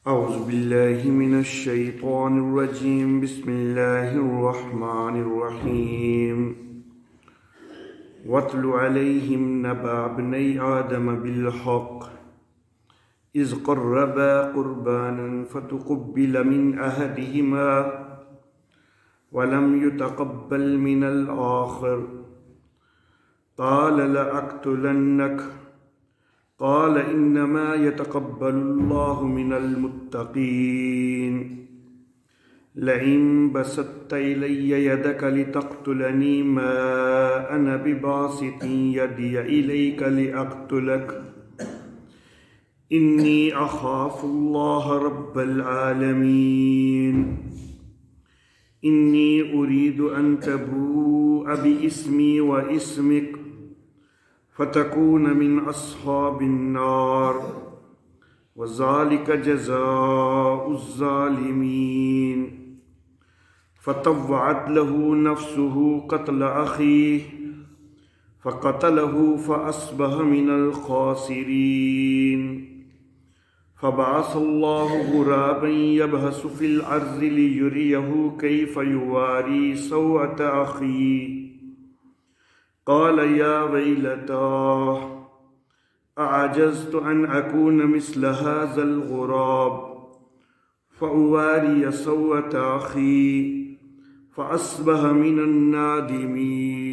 اعوذ باللہ من الشیطان الرجیم بسم اللہ الرحمن الرحیم واتل علیہم نبأ ابنی آدم بالحق اذ قربا قربانا فتقبل من احدهما ولم يتقبل من الآخر قال لأقتلنك قال انما يتقبل الله من المتقين لئن بسطت الي يدك لتقتلني ما انا بباسط يدي اليك لاقتلك اني اخاف الله رب العالمين اني اريد ان تبوء باسمي واسمك فتكون من أصحاب النار وذلك جزاء الظالمين فطوعت له نفسه قتل أخيه فقتله فأصبح من الخاسرين فبعث الله غرابا يبحث في الأرض ليريه كيف يواري سوءة أخيه قال يا ويلتى أعجزت أن أكون مثل هذا الغراب فأواري سوءة أخي فأصبح من النادمين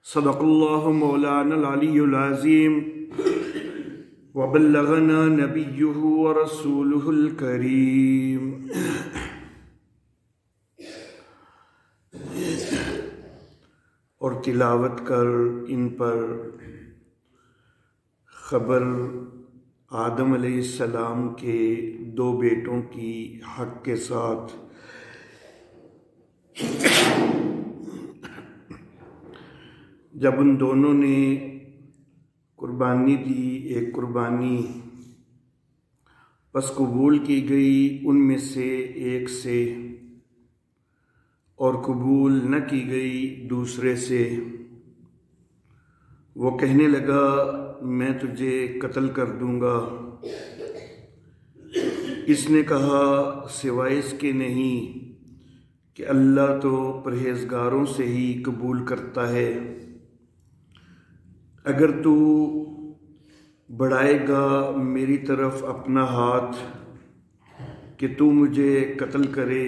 صدق الله مولانا العلي العظيم وبلغنا نبيه ورسوله الكريم اور تلاوت کر ان پر خبر آدم علیہ السلام کے دو بیٹوں کی حق کے ساتھ جب ان دونوں نے قربانی دی ایک قربانی پس قبول کی گئی ان میں سے ایک سے اور قبول نہ کی گئی دوسرے سے وہ کہنے لگا میں تجھے قتل کر دوں گا اس نے کہا سوائے اس کے نہیں کہ اللہ تو پرہیزگاروں سے ہی قبول کرتا ہے اگر تو بڑھائے گا میری طرف اپنا ہاتھ کہ تو مجھے قتل کرے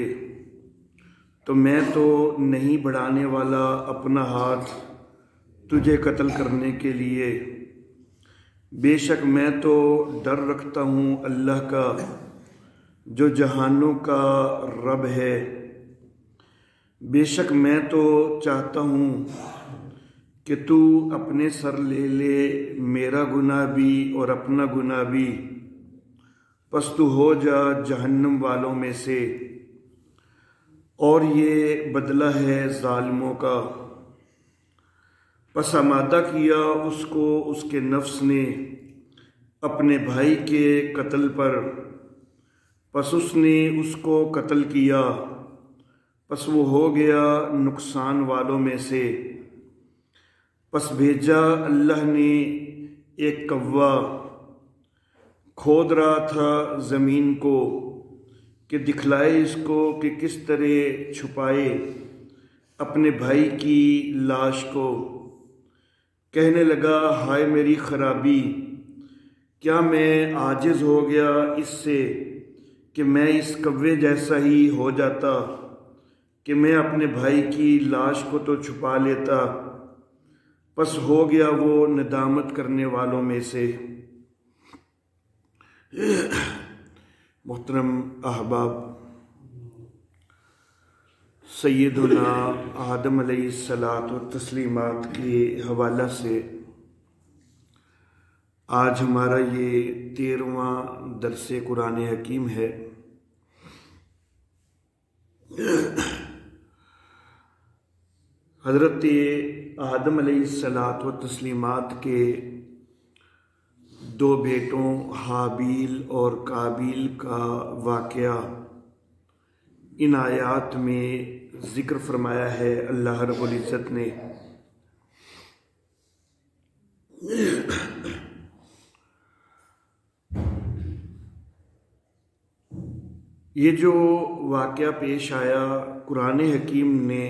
تو میں تو نہیں بڑھانے والا اپنا ہاتھ تجھے قتل کرنے کے لیے بے شک میں تو ڈر رکھتا ہوں اللہ کا جو جہانوں کا رب ہے بے شک میں تو چاہتا ہوں کہ تو اپنے سر لے لے میرا گناہ بھی اور اپنا گناہ بھی پس تو ہو جا جہنم والوں میں سے اور یہ بدلہ ہے ظالموں کا پس آمادہ کیا اس کو اس کے نفس نے اپنے بھائی کے قتل پر پس اس نے اس کو قتل کیا پس وہ ہو گیا نقصان والوں میں سے پس بھیجا اللہ نے ایک کوا کھود رہا تھا زمین کو کہ دکھلائے اس کو کہ کس طرح چھپائے اپنے بھائی کی لاش کو کہنے لگا ہائے میری خرابی کیا میں عاجز ہو گیا اس سے کہ میں اس کوے جیسا ہی ہو جاتا کہ میں اپنے بھائی کی لاش کو تو چھپا لیتا پس ہو گیا وہ ندامت کرنے والوں میں سے محترم احباب سیدنا آدم علیہ الصلاۃ والتسلیمات کے حوالہ سے آج ہمارا یہ 13واں درس قرآن حکیم ہے حضرت آدم علیہ الصلاۃ والتسلیمات کے دو بیٹوں حابیل اور قابیل کا واقعہ ان آیات میں ذکر فرمایا ہے اللہ رب العزت نے۔ یہ جو واقعہ پیش آیا، قرآن حکیم نے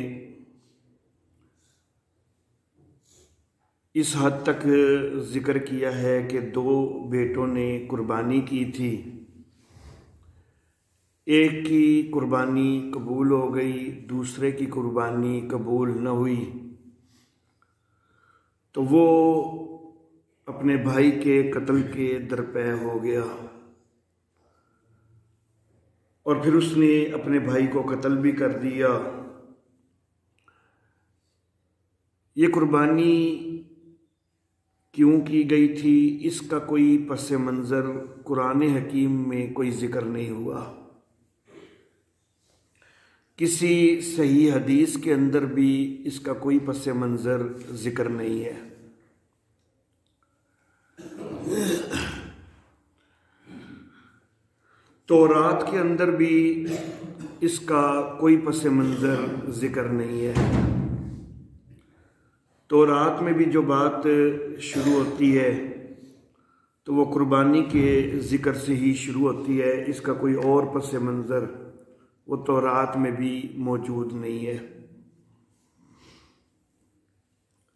اس حد تک ذکر کیا ہے کہ 2 بیٹوں نے قربانی کی تھی، ایک کی قربانی قبول ہو گئی، دوسرے کی قربانی قبول نہ ہوئی، تو وہ اپنے بھائی کے قتل کے درپے ہو گیا اور پھر اس نے اپنے بھائی کو قتل بھی کر دیا۔ یہ قربانی کیوں کی گئی تھی، اس کا کوئی پس منظر قرآن حکیم میں کوئی ذکر نہیں ہوا، کسی صحیح حدیث کے اندر بھی اس کا کوئی پس منظر ذکر نہیں ہے۔ تورات کے اندر بھی اس کا کوئی پس منظر ذکر نہیں ہے۔ تورات میں بھی جو بات شروع ہوتی ہے تو وہ قربانی کے ذکر سے ہی شروع ہوتی ہے، اس کا کوئی اور پس منظر وہ تورات میں بھی موجود نہیں ہے۔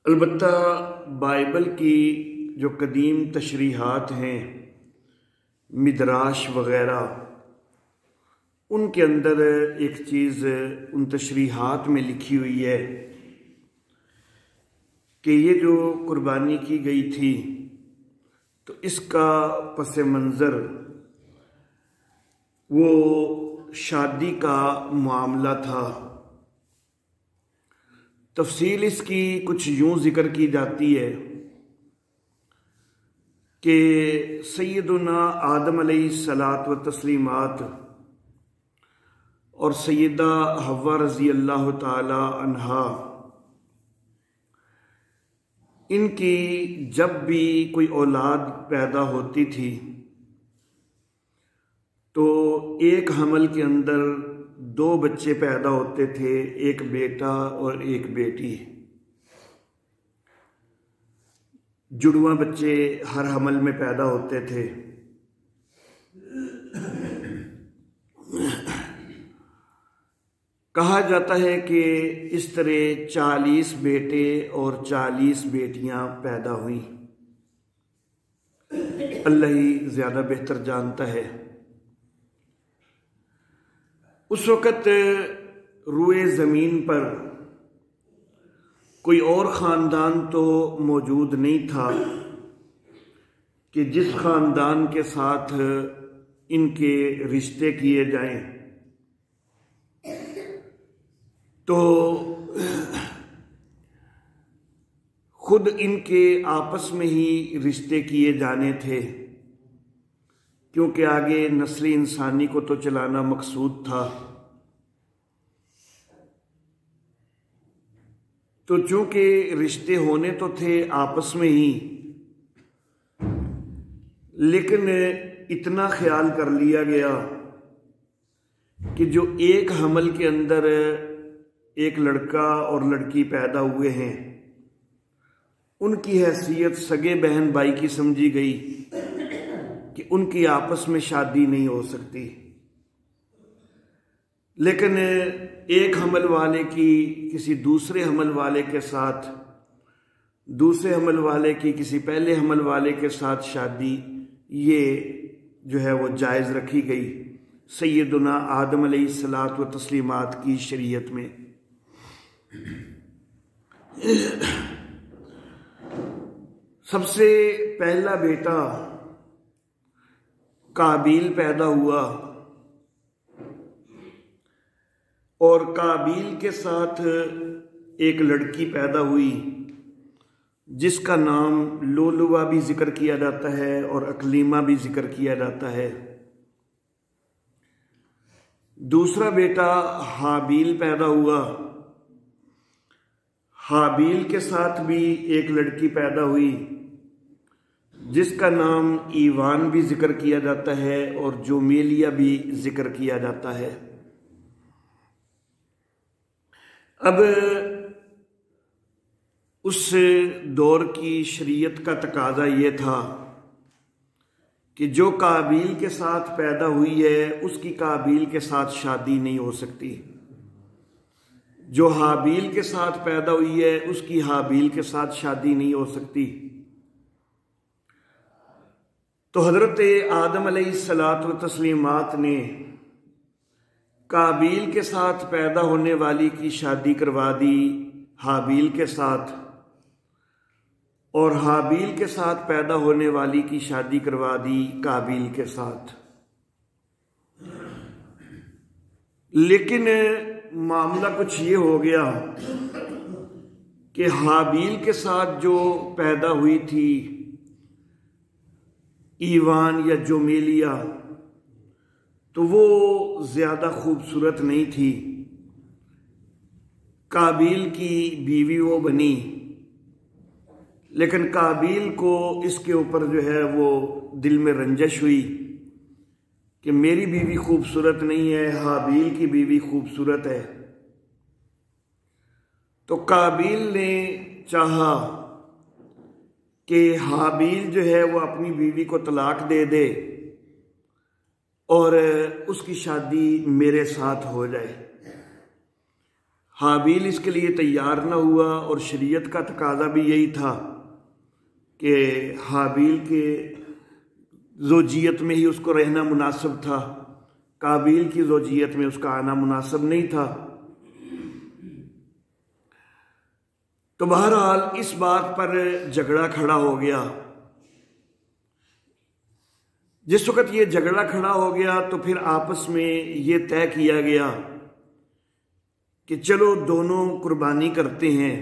البتہ بائبل کی جو قدیم تشریحات ہیں، مدراش وغیرہ، ان کے اندر ایک چیز ان تشریحات میں لکھی ہوئی ہے کہ یہ جو قربانی کی گئی تھی تو اس کا پس منظر وہ شادی کا معاملہ تھا۔ تفصیل اس کی کچھ یوں ذکر کی جاتی ہے کہ سیدنا آدم علیہ الصلاۃ و تسلیمات اور سیدہ حوا رضی اللہ تعالی عنہا، ان کی جب بھی کوئی اولاد پیدا ہوتی تھی تو ایک حمل کے اندر 2 بچے پیدا ہوتے تھے، ایک بیٹا اور ایک بیٹی، جڑواں بچے ہر حمل میں پیدا ہوتے تھے۔ کہا جاتا ہے کہ اس طرح 40 بیٹے اور 40 بیٹیاں پیدا ہوئیں، اللہ ہی زیادہ بہتر جانتا ہے۔ اس وقت روئے زمین پر کوئی اور خاندان تو موجود نہیں تھا کہ جس خاندان کے ساتھ ان کے رشتے کیے جائیں، تو خود ان کے آپس میں ہی رشتے کیے جانے تھے، کیونکہ آگے نسل انسانی کو تو چلانا مقصود تھا۔ تو چونکہ رشتے ہونے تو تھے آپس میں ہی، لیکن اتنا خیال کر لیا گیا کہ جو ایک حمل کے اندر ایک لڑکا اور لڑکی پیدا ہوئے ہیں، ان کی حیثیت سگے بہن بھائی کی سمجھی گئی کہ ان کی آپس میں شادی نہیں ہو سکتی، لیکن ایک حمل والے کی کسی دوسرے حمل والے کے ساتھ، دوسرے حمل والے کی کسی پہلے حمل والے کے ساتھ شادی، یہ جو ہے وہ جائز رکھی گئی سیدنا آدم علیہ الصلاۃ و تسلیمات کی شریعت میں۔ سب سے پہلا بیٹا قابیل پیدا ہوا اور قابیل کے ساتھ ایک لڑکی پیدا ہوئی جس کا نام لولوا بھی ذکر کیا جاتا ہے اور اقلیمہ بھی ذکر کیا جاتا ہے۔ دوسرا بیٹا حابیل پیدا ہوا، حابیل کے ساتھ بھی ایک لڑکی پیدا ہوئی جس کا نام ایوان بھی ذکر کیا جاتا ہے اور جومیلیہ بھی ذکر کیا جاتا ہے۔ اب اس دور کی شریعت کا تقاضا یہ تھا کہ جو قابیل کے ساتھ پیدا ہوئی ہے اس کی قابیل کے ساتھ شادی نہیں ہو سکتی، جو حابیل کے ساتھ پیدا ہوئی ہے اس کی حابیل کے ساتھ شادی نہیں ہو سکتی۔ تو حضرت آدم علیہ الصلاۃ والتسلیمات نے قابیل کے ساتھ پیدا ہونے والی کی شادی کروا دی حابیل کے ساتھ، اور حابیل کے ساتھ پیدا ہونے والی کی شادی کروا دی قابیل کے ساتھ۔ لیکن معاملہ کچھ یہ ہو گیا کہ حابیل کے ساتھ جو پیدا ہوئی تھی ایوان یا جومیلیا، تو وہ زیادہ خوبصورت نہیں تھی۔ قابیل کی بیوی وہ بنی، لیکن قابیل کو اس کے اوپر جو ہے وہ دل میں رنجش ہوئی کہ میری بیوی خوبصورت نہیں ہے، حابیل کی بیوی خوبصورت ہے۔ تو قابیل نے چاہا کہ حابیل جو ہے وہ اپنی بیوی کو طلاق دے دے اور اس کی شادی میرے ساتھ ہو جائے۔ حابیل اس کے لیے تیار نہ ہوا، اور شریعت کا تقاضا بھی یہی تھا کہ حابیل کے زوجیت میں ہی اس کو رہنا مناسب تھا، قابیل کی زوجیت میں اس کا آنا مناسب نہیں تھا۔ تو بہرحال اس بات پر جھگڑا کھڑا ہو گیا۔ جس وقت یہ جھگڑا کھڑا ہو گیا تو پھر آپس میں یہ طے کیا گیا کہ چلو دونوں قربانی کرتے ہیں،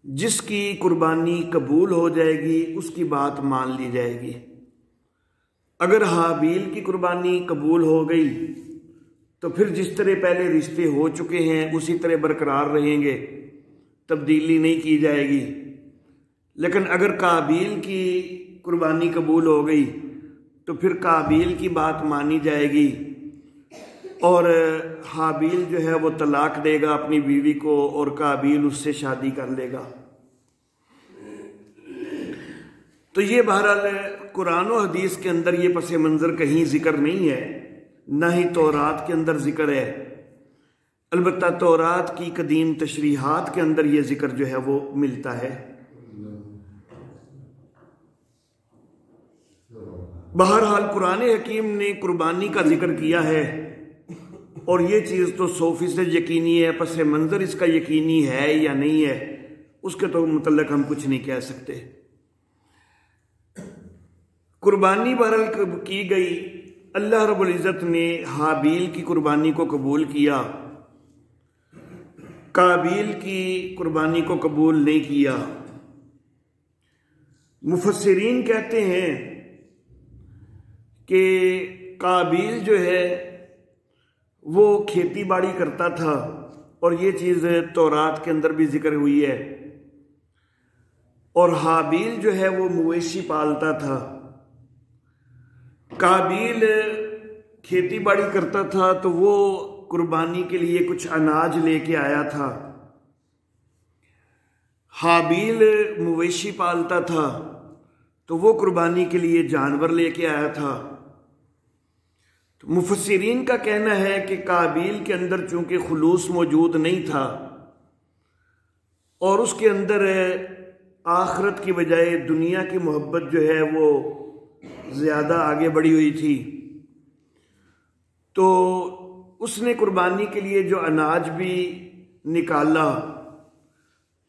جس کی قربانی قبول ہو جائے گی اس کی بات مان لی جائے گی۔ اگر حابیل کی قربانی قبول ہو گئی تو پھر جس طرح پہلے رشتے ہو چکے ہیں اسی طرح برقرار رہیں گے، تبدیلی نہیں کی جائے گی۔ لیکن اگر قابیل کی قربانی قبول ہو گئی تو پھر قابیل کی بات مانی جائے گی، اور حابیل جو ہے وہ طلاق دے گا اپنی بیوی کو، اور قابیل اس سے شادی کر لے گا۔ تو یہ بہرحال قرآن و حدیث کے اندر یہ پس منظر کہیں ذکر نہیں ہے، نہ ہی تورات کے اندر ذکر ہے۔ البتہ تورات کی قدیم تشریحات کے اندر یہ ذکر جو ہے وہ ملتا ہے۔ بہرحال قرآن حکیم نے قربانی کا ذکر کیا ہے، اور یہ چیز تو 100% یقینی ہے۔ پس منظر اس کا یقینی ہے یا نہیں ہے اس کے تو متعلق ہم کچھ نہیں کہہ سکتے۔ قربانی بہرحال کی گئی، اللہ رب العزت نے حابیل کی قربانی کو قبول کیا، قابیل کی قربانی کو قبول نہیں کیا۔ مفسرین کہتے ہیں کہ قابیل جو ہے وہ کھیتی باڑی کرتا تھا، اور یہ چیز تورات کے اندر بھی ذکر ہوئی ہے، اور حابیل جو ہے وہ مویشی پالتا تھا۔ قابیل کھیتی باڑی کرتا تھا تو وہ قربانی کے لیے کچھ اناج لے کے آیا تھا، حابیل مویشی پالتا تھا تو وہ قربانی کے لیے جانور لے کے آیا تھا۔ تو مفسرین کا کہنا ہے کہ قابیل کے اندر چونکہ خلوص موجود نہیں تھا، اور اس کے اندر آخرت کی بجائے دنیا کی محبت جو ہے وہ زیادہ آگے بڑھی ہوئی تھی، تو اس نے قربانی کے لیے جو اناج بھی نکالا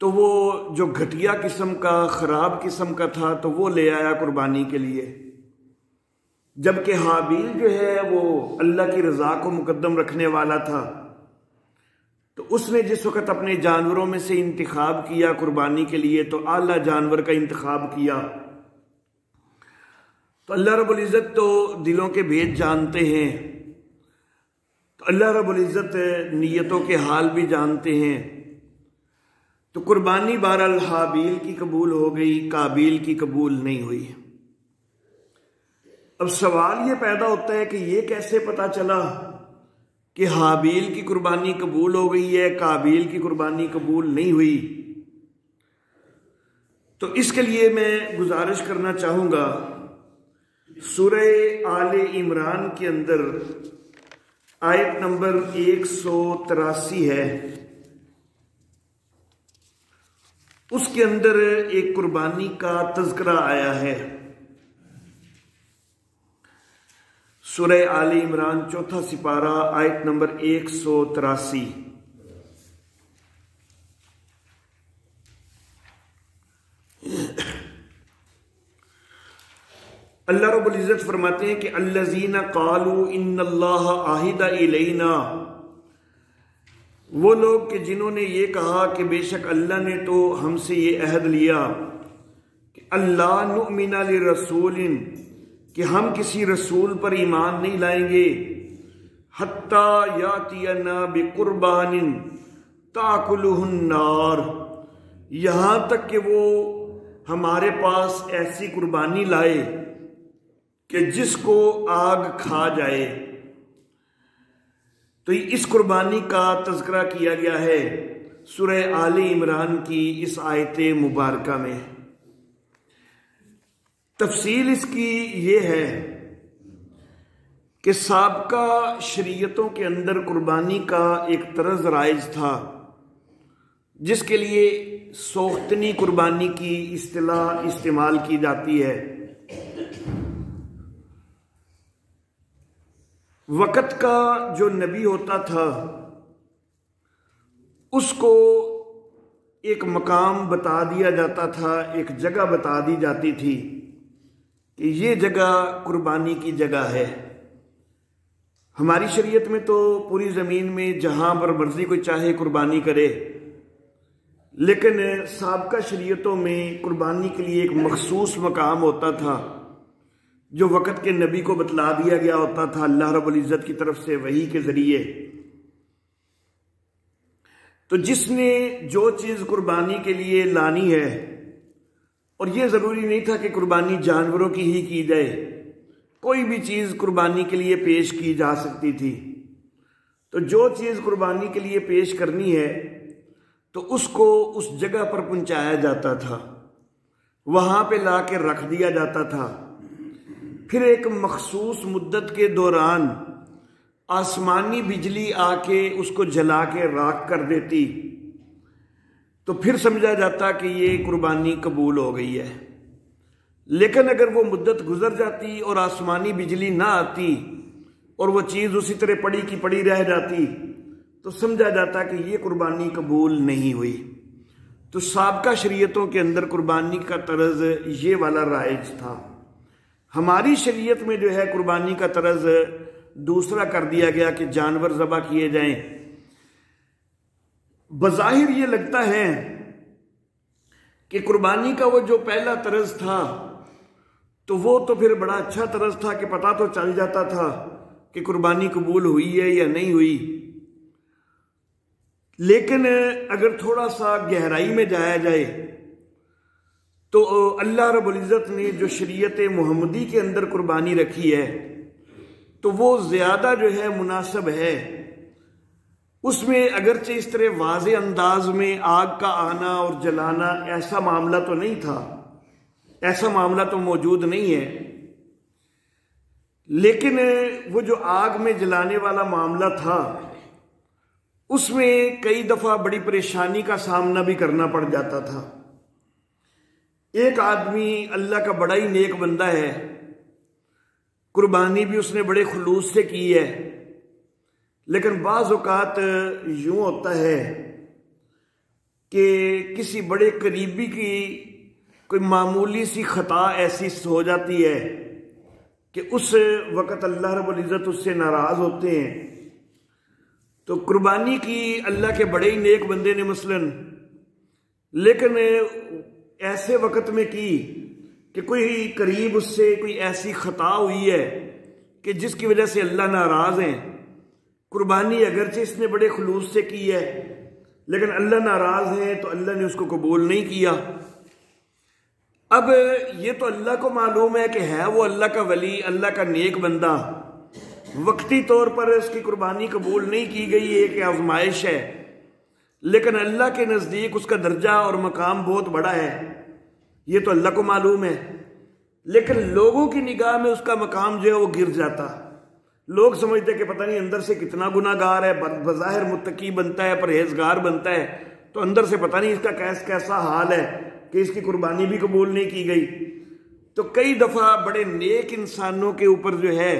تو وہ جو گھٹیا قسم کا، خراب قسم کا تھا، تو وہ لے آیا قربانی کے لیے، جبکہ حابیل جو ہے وہ اللہ کی رضا کو مقدم رکھنے والا تھا۔ تو اس نے جس وقت اپنے جانوروں میں سے انتخاب کیا قربانی کے لیے تو اعلیٰ جانور کا انتخاب کیا۔ تو اللہ رب العزت تو دلوں کے بھید جانتے ہیں، تو اللہ رب العزت نیتوں کے حال بھی جانتے ہیں۔ تو قربانی بہرحال حابیل کی قبول ہو گئی، قابیل کی قبول نہیں ہوئی۔ اب سوال یہ پیدا ہوتا ہے کہ یہ کیسے پتہ چلا کہ حابیل کی قربانی قبول ہو گئی ہے، قابیل کی قربانی قبول نہیں ہوئی؟ تو اس کے لیے میں گزارش کرنا چاہوں گا، سورہ آل عمران کے اندر آیت نمبر 183 ہے، اس کے اندر ایک قربانی کا تذکرہ آیا ہے۔ سورہ آل عمران 4 سپارہ آیت نمبر 183۔ اللہ رب العزت فرماتے ہیں کہ الذین قالوا ان اللہ عہد الینا، وہ لوگ کہ جنہوں نے یہ کہا کہ بے شک اللہ نے تو ہم سے یہ عہد لیا کہ اللہ نؤمن لرسول، کہ ہم کسی رسول پر ایمان نہیں لائیں گے، حتی یاتینا بقربان تاکلہ النار، یہاں تک کہ وہ ہمارے پاس ایسی قربانی لائے کہ جس کو آگ کھا جائے۔ تو اس قربانی کا تذکرہ کیا گیا ہے سورہ آل عمران کی اس آیت مبارکہ میں۔ تفصیل اس کی یہ ہے کہ سابقہ شریعتوں کے اندر قربانی کا ایک طرز رائج تھا، جس کے لیے سوختنی قربانی کی اصطلاح استعمال کی جاتی ہے۔ وقت کا جو نبی ہوتا تھا اس کو ایک مقام بتا دیا جاتا تھا، ایک جگہ بتا دی جاتی تھی کہ یہ جگہ قربانی کی جگہ ہے۔ ہماری شریعت میں تو پوری زمین میں جہاں پر مرضی کوئی چاہے قربانی کرے، لیکن سابقہ شریعتوں میں قربانی کے لیے ایک مخصوص مقام ہوتا تھا جو وقت کے نبی کو بتلا دیا گیا ہوتا تھا اللہ رب العزت کی طرف سے وحی کے ذریعے۔ تو جس نے جو چیز قربانی کے لیے لانی ہے، اور یہ ضروری نہیں تھا کہ قربانی جانوروں کی ہی کی جائے، کوئی بھی چیز قربانی کے لیے پیش کی جا سکتی تھی، تو جو چیز قربانی کے لیے پیش کرنی ہے تو اس کو اس جگہ پر پہنچایا جاتا تھا، وہاں پہ لا کے رکھ دیا جاتا تھا۔ پھر ایک مخصوص مدت کے دوران آسمانی بجلی آ کے اس کو جلا کے راکھ کر دیتی، تو پھر سمجھا جاتا کہ یہ قربانی قبول ہو گئی ہے۔ لیکن اگر وہ مدت گزر جاتی اور آسمانی بجلی نہ آتی اور وہ چیز اسی طرح پڑی کی پڑی رہ جاتی، تو سمجھا جاتا کہ یہ قربانی قبول نہیں ہوئی۔ تو سابقہ شریعتوں کے اندر قربانی کا طرز یہ والا رائج تھا۔ ہماری شریعت میں جو ہے قربانی کا طرز دوسرا کر دیا گیا کہ جانور ذبح کیے جائیں۔ بظاہر یہ لگتا ہے کہ قربانی کا وہ جو پہلا طرز تھا تو وہ تو پھر بڑا اچھا طرز تھا کہ پتہ تو چل جاتا تھا کہ قربانی قبول ہوئی ہے یا نہیں ہوئی۔ لیکن اگر تھوڑا سا گہرائی میں جایا جائے تو اللہ رب العزت نے جو شریعت محمدی کے اندر قربانی رکھی ہے تو وہ زیادہ جو ہے مناسب ہے۔ اس میں اگرچہ اس طرح واضح انداز میں آگ کا آنا اور جلانا ایسا معاملہ تو نہیں تھا، ایسا معاملہ تو موجود نہیں ہے، لیکن وہ جو آگ میں جلانے والا معاملہ تھا اس میں کئی دفعہ بڑی پریشانی کا سامنا بھی کرنا پڑ جاتا تھا۔ ایک آدمی اللہ کا بڑا ہی نیک بندہ ہے، قربانی بھی اس نے بڑے خلوص سے کی ہے، لیکن بعض اوقات یوں ہوتا ہے کہ کسی بڑے قریبی کی کوئی معمولی سی خطا ایسی ہو جاتی ہے کہ اس وقت اللہ رب العزت اس سے ناراض ہوتے ہیں۔ تو قربانی کی اللہ کے بڑے ہی نیک بندے نے مثلاً، لیکن ایسے وقت میں کی کہ کوئی قریب اس سے کوئی ایسی خطا ہوئی ہے کہ جس کی وجہ سے اللہ ناراض ہیں۔ قربانی اگرچہ اس نے بڑے خلوص سے کی ہے لیکن اللہ ناراض ہیں تو اللہ نے اس کو قبول نہیں کیا۔ اب یہ تو اللہ کو معلوم ہے کہ ہے وہ اللہ کا ولی، اللہ کا نیک بندہ، وقتی طور پر اس کی قربانی قبول نہیں کی گئی، ایک آزمائش ہے، لیکن اللہ کے نزدیک اس کا درجہ اور مقام بہت بڑا ہے۔ یہ تو اللہ کو معلوم ہے، لیکن لوگوں کی نگاہ میں اس کا مقام جو ہے وہ گر جاتا۔ لوگ سمجھتے کہ پتہ نہیں اندر سے کتنا گناہ گار ہے، بظاہر متقی بنتا ہے، پرہیزگار بنتا ہے، تو اندر سے پتہ نہیں اس کا کیسا حال ہے کہ اس کی قربانی بھی قبول نہیں کی گئی۔ تو کئی دفعہ بڑے نیک انسانوں کے اوپر جو ہے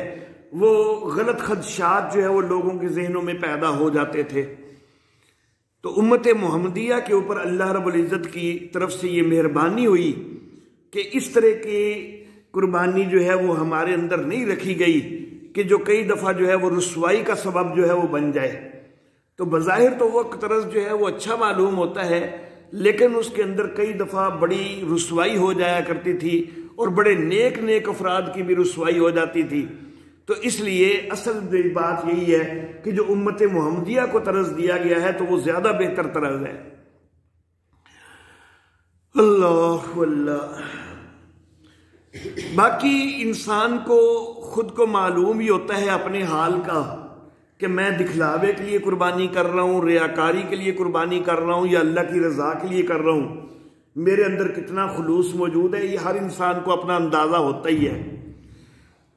وہ غلط خدشات جو ہے وہ لوگوں کے ذہنوں میں پیدا ہو جاتے تھے۔ تو امت محمدیہ کے اوپر اللہ رب العزت کی طرف سے یہ مہربانی ہوئی کہ اس طرح کی قربانی جو ہے وہ ہمارے اندر نہیں رکھی گئی کہ جو کئی دفعہ جو ہے وہ رسوائی کا سبب جو ہے وہ بن جائے۔ تو بظاہر تو وہ طرز جو ہے وہ اچھا معلوم ہوتا ہے، لیکن اس کے اندر کئی دفعہ بڑی رسوائی ہو جایا کرتی تھی، اور بڑے نیک افراد کی بھی رسوائی ہو جاتی تھی۔ تو اس لیے اصل بات یہی ہے کہ جو امت محمدیہ کو طرز دیا گیا ہے تو وہ زیادہ بہتر طرز ہے۔ اللہ اللہ۔ باقی انسان کو خود کو معلوم ہی ہوتا ہے اپنے حال کا کہ میں دکھلاوے کے لیے قربانی کر رہا ہوں، ریاکاری کے لیے قربانی کر رہا ہوں، یا اللہ کی رضا کے لیے کر رہا ہوں، میرے اندر کتنا خلوص موجود ہے، یہ ہر انسان کو اپنا اندازہ ہوتا ہی ہے،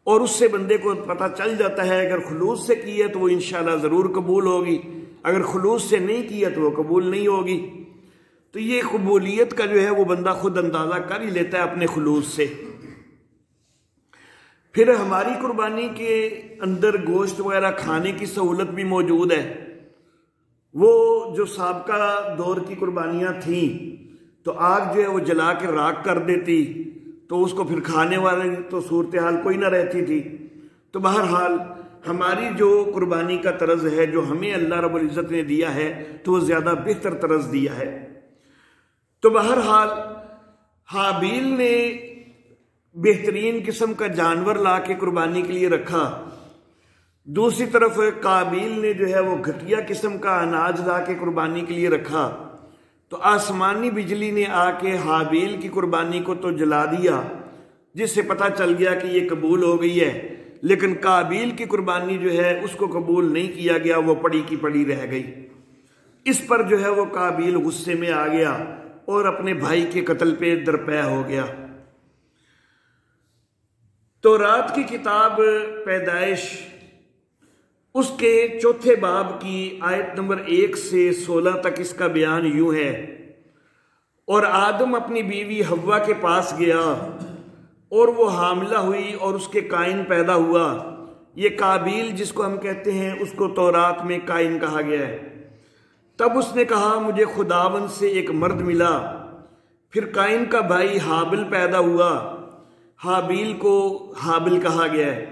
اور اس سے بندے کو پتہ چل جاتا ہے اگر خلوص سے کی ہے تو وہ انشاءاللہ ضرور قبول ہوگی، اگر خلوص سے نہیں کی ہے تو وہ قبول نہیں ہوگی۔ تو یہ قبولیت کا جو ہے وہ بندہ خود اندازہ کر ہی لیتا ہے اپنے خلوص سے۔ پھر ہماری قربانی کے اندر گوشت وغیرہ کھانے کی سہولت بھی موجود ہے۔ وہ جو سابقہ دور کی قربانیاں تھیں تو آگ جو ہے وہ جلا کے راکھ کر دیتی، تو اس کو پھر کھانے والے تو صورتحال کوئی نہ رہتی تھی۔ تو بہرحال ہماری جو قربانی کا طرز ہے جو ہمیں اللہ رب العزت نے دیا ہے تو وہ زیادہ بہتر طرز دیا ہے۔ تو بہرحال حابیل نے بہترین قسم کا جانور لا کے قربانی کے لیے رکھا، دوسری طرف قابیل نے جو ہے وہ گھٹیا قسم کا اناج لا کے قربانی کے لیے رکھا۔ تو آسمانی بجلی نے آ کے حابیل کی قربانی کو تو جلا دیا، جس سے پتہ چل گیا کہ یہ قبول ہو گئی ہے، لیکن قابیل کی قربانی جو ہے اس کو قبول نہیں کیا گیا، وہ پڑی کی پڑی رہ گئی۔ اس پر جو ہے وہ قابیل غصے میں آ گیا اور اپنے بھائی کے قتل پہ درپے ہو گیا۔ تورات کی کتاب پیدائش اس کے چوتھے باب کی آیت نمبر 1 سے 16 تک اس کا بیان یوں ہے: اور آدم اپنی بیوی حوا کے پاس گیا اور وہ حاملہ ہوئی اور اس کے قائن پیدا ہوا۔ یہ قابیل جس کو ہم کہتے ہیں اس کو تورات میں قائن کہا گیا ہے۔ تب اس نے کہا مجھے خداوند سے ایک مرد ملا۔ پھر قائن کا بھائی حابل پیدا ہوا، حابیل کو حابل کہا گیا ہے،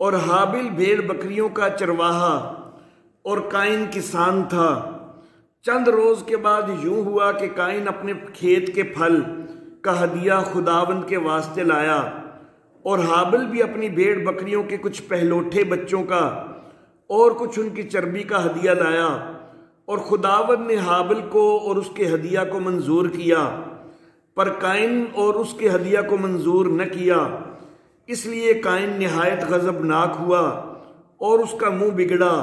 اور حابل بھیڑ بکریوں کا چرواہا اور قائن کسان تھا۔ چند روز کے بعد یوں ہوا کہ قائن اپنے کھیت کے پھل کا ہدیہ خداوند کے واسطے لایا، اور حابل بھی اپنی بھیڑ بکریوں کے کچھ پہلوٹھے بچوں کا اور کچھ ان کی چربی کا ہدیہ لایا، اور خداوند نے حابل کو اور اس کے ہدیہ کو منظور کیا، پر قائن اور اس کے ہدیہ کو منظور نہ کیا۔ اس لیے قائن نہایت غضبناک ہوا اور اس کا منہ بگڑا،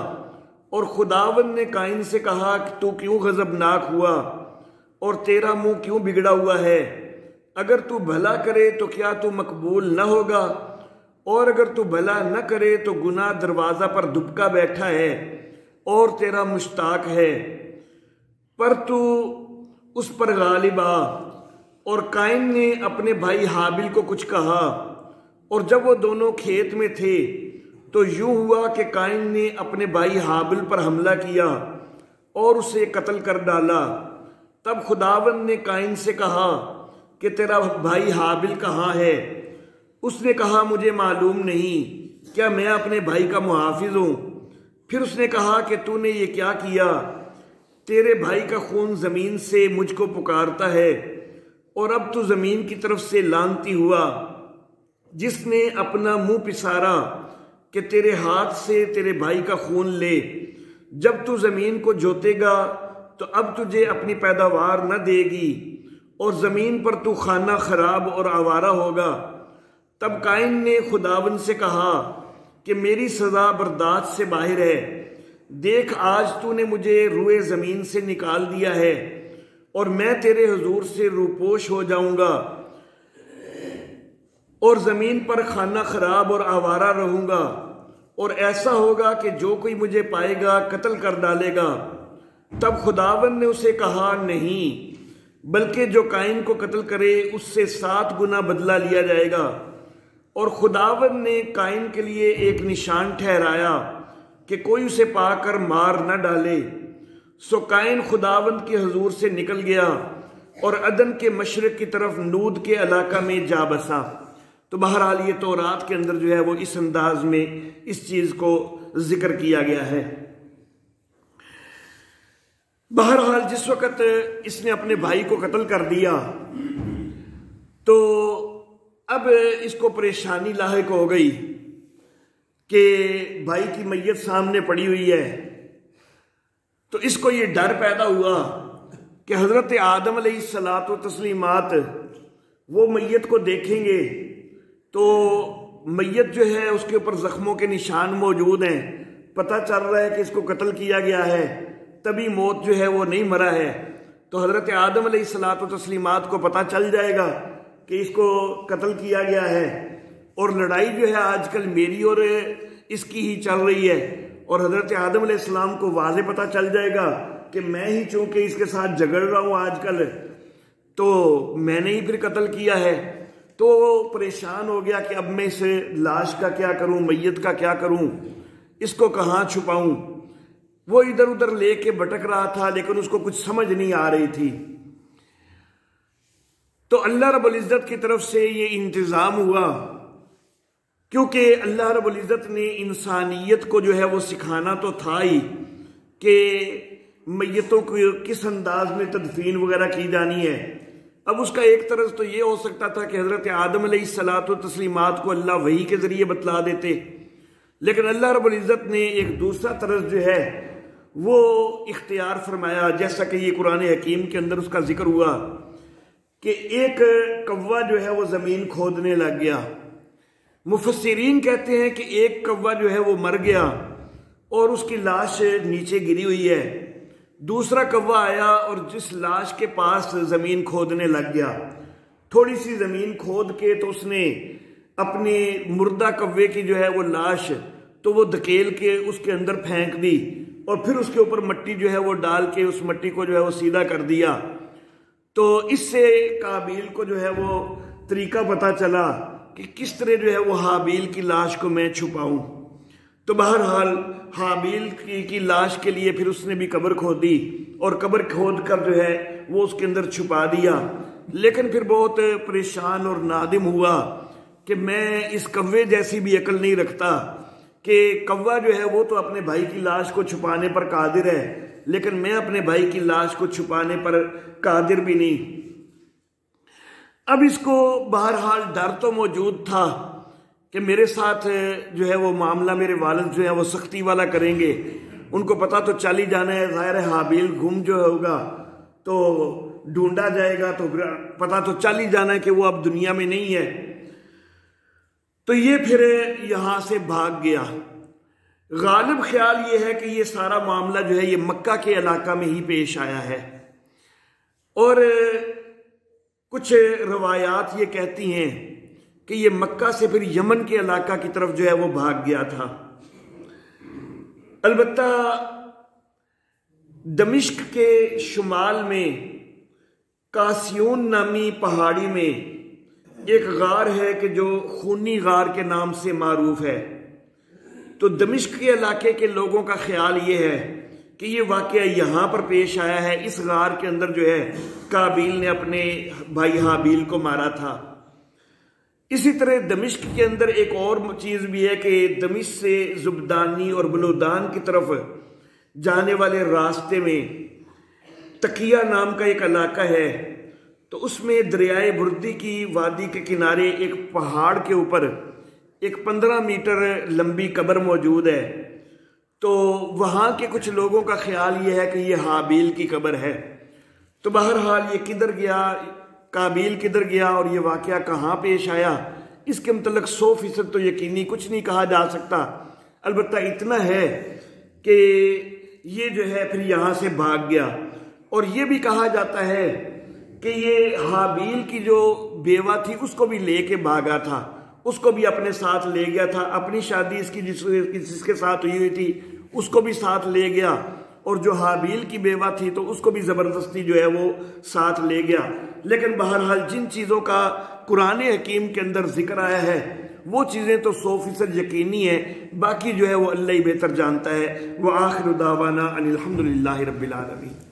اور خداوند نے قائن سے کہا کہ تو کیوں غضبناک ہوا اور تیرا منہ کیوں بگڑا ہوا ہے؟ اگر تو بھلا کرے تو کیا تو مقبول نہ ہوگا، اور اگر تو بھلا نہ کرے تو گناہ دروازہ پر دبکا بیٹھا ہے اور تیرا مشتاق ہے، پر تو اس پر غالب آ۔ اور قائن نے اپنے بھائی حابل کو کچھ کہا، اور جب وہ دونوں کھیت میں تھے تو یوں ہوا کہ قائن نے اپنے بھائی حابل پر حملہ کیا اور اسے قتل کر ڈالا۔ تب خداوند نے قائن سے کہا کہ تیرا بھائی حابل کہاں ہے؟ اس نے کہا مجھے معلوم نہیں، کیا میں اپنے بھائی کا محافظ ہوں؟ پھر اس نے کہا کہ تو نے یہ کیا کیا؟ تیرے بھائی کا خون زمین سے مجھ کو پکارتا ہے، اور اب تو زمین کی طرف سے لعنتی ہوا، جس نے اپنا منہ پسارا کہ تیرے ہاتھ سے تیرے بھائی کا خون لے۔ جب تو زمین کو جوتے گا تو اب تجھے اپنی پیداوار نہ دے گی، اور زمین پر تو خانہ خراب اور آوارہ ہوگا۔ تب قائن نے خداوند سے کہا کہ میری سزا برداشت سے باہر ہے، دیکھ آج تو نے مجھے روئے زمین سے نکال دیا ہے، اور میں تیرے حضور سے روپوش ہو جاؤں گا، اور زمین پر خانہ خراب اور آوارہ رہوں گا، اور ایسا ہوگا کہ جو کوئی مجھے پائے گا قتل کر ڈالے گا۔ تب خداوند نے اسے کہا، نہیں، بلکہ جو قائن کو قتل کرے اس سے 7 گنا بدلہ لیا جائے گا۔ اور خداوند نے قائن کے لیے ایک نشان ٹھہرایا کہ کوئی اسے پا کر مار نہ ڈالے۔ سو قائن خداوند کے حضور سے نکل گیا اور عدن کے مشرق کی طرف نود کے علاقہ میں جا بسا۔ تو بہرحال یہ تورات کے اندر جو ہے وہ اس انداز میں اس چیز کو ذکر کیا گیا ہے۔ بہرحال جس وقت اس نے اپنے بھائی کو قتل کر دیا تو اب اس کو پریشانی لاحق ہو گئی کہ بھائی کی میت سامنے پڑی ہوئی ہے۔ تو اس کو یہ ڈر پیدا ہوا کہ حضرت آدم علیہ الصلاۃ والتسلیمات وہ میت کو دیکھیں گے تو میت جو ہے اس کے اوپر زخموں کے نشان موجود ہیں، پتہ چل رہا ہے کہ اس کو قتل کیا گیا ہے، تبھی موت جو ہے وہ نہیں مرا ہے۔ تو حضرت آدم علیہ الصلاۃ والتسلیمات کو پتہ چل جائے گا کہ اس کو قتل کیا گیا ہے، اور لڑائی جو ہے آج کل میری اور اس کی ہی چل رہی ہے، اور حضرت آدم علیہ السلام کو واضح پتہ چل جائے گا کہ میں ہی چونکہ اس کے ساتھ جھگڑ رہا ہوں آج کل، تو میں نے ہی پھر قتل کیا ہے۔ تو پریشان ہو گیا کہ اب میں اس لاش کا کیا کروں، میت کا کیا کروں، اس کو کہاں چھپاؤں۔ وہ ادھر ادھر لے کے بھٹک رہا تھا لیکن اس کو کچھ سمجھ نہیں آ رہی تھی۔ تو اللہ رب العزت کی طرف سے یہ انتظام ہوا، کیونکہ اللہ رب العزت نے انسانیت کو جو ہے وہ سکھانا تو تھا ہی کہ میتوں کو کس انداز میں تدفین وغیرہ کی جانی ہے۔ اب اس کا ایک طرز تو یہ ہو سکتا تھا کہ حضرت آدم علیہ الصلاۃ والتسلیمات کو اللہ وحی کے ذریعے بتلا دیتے، لیکن اللہ رب العزت نے ایک دوسرا طرز جو ہے وہ اختیار فرمایا، جیسا کہ یہ قرآن حکیم کے اندر اس کا ذکر ہوا کہ ایک کوا جو ہے وہ زمین کھودنے لگ گیا۔ مفسرین کہتے ہیں کہ ایک کوا جو ہے وہ مر گیا اور اس کی لاش نیچے گری ہوئی ہے، دوسرا کوا آیا اور جس لاش کے پاس زمین کھودنے لگ گیا، تھوڑی سی زمین کھود کے تو اس نے اپنے مردہ کوے کی جو ہے وہ لاش تو وہ دھکیل کے اس کے اندر پھینک دی، اور پھر اس کے اوپر مٹی جو ہے وہ ڈال کے اس مٹی کو جو ہے وہ سیدھا کر دیا۔ تو اس سے قابیل کو جو ہے وہ طریقہ پتہ چلا کہ کس طرح جو ہے وہ حابیل کی لاش کو میں چھپاؤں۔ تو بہرحال حابیل کی لاش کے لیے پھر اس نے بھی قبر کھودی، اور قبر کھود کر جو ہے وہ اس کے اندر چھپا دیا، لیکن پھر بہت پریشان اور نادم ہوا کہ میں اس کوے جیسی بھی عقل نہیں رکھتا کہ کوا جو ہے وہ تو اپنے بھائی کی لاش کو چھپانے پر قادر ہے، لیکن میں اپنے بھائی کی لاش کو چھپانے پر قادر بھی نہیں۔ اب اس کو بہرحال ڈر تو موجود تھا کہ میرے ساتھ جو ہے وہ معاملہ میرے والد جو ہے وہ سختی والا کریں گے، ان کو پتہ تو چل ہی جانا ہے، ظاہر ہے حابیل گم جو ہوگا تو ڈھونڈا جائے گا، تو پتہ تو چل ہی جانا ہے کہ وہ اب دنیا میں نہیں ہے۔ تو یہ پھر یہاں سے بھاگ گیا۔ غالب خیال یہ ہے کہ یہ سارا معاملہ جو ہے یہ مکہ کے علاقہ میں ہی پیش آیا ہے، اور کچھ روایات یہ کہتی ہیں کہ یہ مکہ سے پھر یمن کے علاقہ کی طرف جو ہے وہ بھاگ گیا تھا۔ البتہ دمشق کے شمال میں کاسیون نامی پہاڑی میں ایک غار ہے کہ جو خونی غار کے نام سے معروف ہے۔ تو دمشق کے علاقے کے لوگوں کا خیال یہ ہے کہ یہ واقعہ یہاں پر پیش آیا ہے، اس غار کے اندر جو ہے قابیل نے اپنے بھائی حابیل کو مارا تھا۔ اسی طرح دمشق کے اندر ایک اور چیز بھی ہے کہ دمشق سے زبدانی اور بلودان کی طرف جانے والے راستے میں تقیہ نام کا ایک علاقہ ہے، تو اس میں دریائے بردی کی وادی کے کنارے ایک پہاڑ کے اوپر ایک 15 میٹر لمبی قبر موجود ہے۔ تو وہاں کے کچھ لوگوں کا خیال یہ ہے کہ یہ حابیل کی قبر ہے۔ تو بہرحال یہ کدھر گیا، قابیل کدھر گیا اور یہ واقعہ کہاں پیش آیا، اس کے متعلق 100% تو یقینی کچھ نہیں کہا جا سکتا۔ البتہ اتنا ہے کہ یہ جو ہے پھر یہاں سے بھاگ گیا، اور یہ بھی کہا جاتا ہے کہ یہ حابیل کی جو بیوہ تھی اس کو بھی لے کے بھاگا تھا، اس کو بھی اپنے ساتھ لے گیا تھا، اپنی شادی اس کی جس کے ساتھ ہوئی تھی اس کو بھی ساتھ لے گیا، اور جو حابیل کی بیوہ تھی تو اس کو بھی زبردستی جو ہے وہ ساتھ لے گیا۔ لیکن بہرحال جن چیزوں کا قرآن حکیم کے اندر ذکر آیا ہے وہ چیزیں تو 100% یقینی ہے، باقی جو ہے وہ اللہ ہی بہتر جانتا ہے۔ وآخر دعوانا ان الحمد للہ رب العالمین۔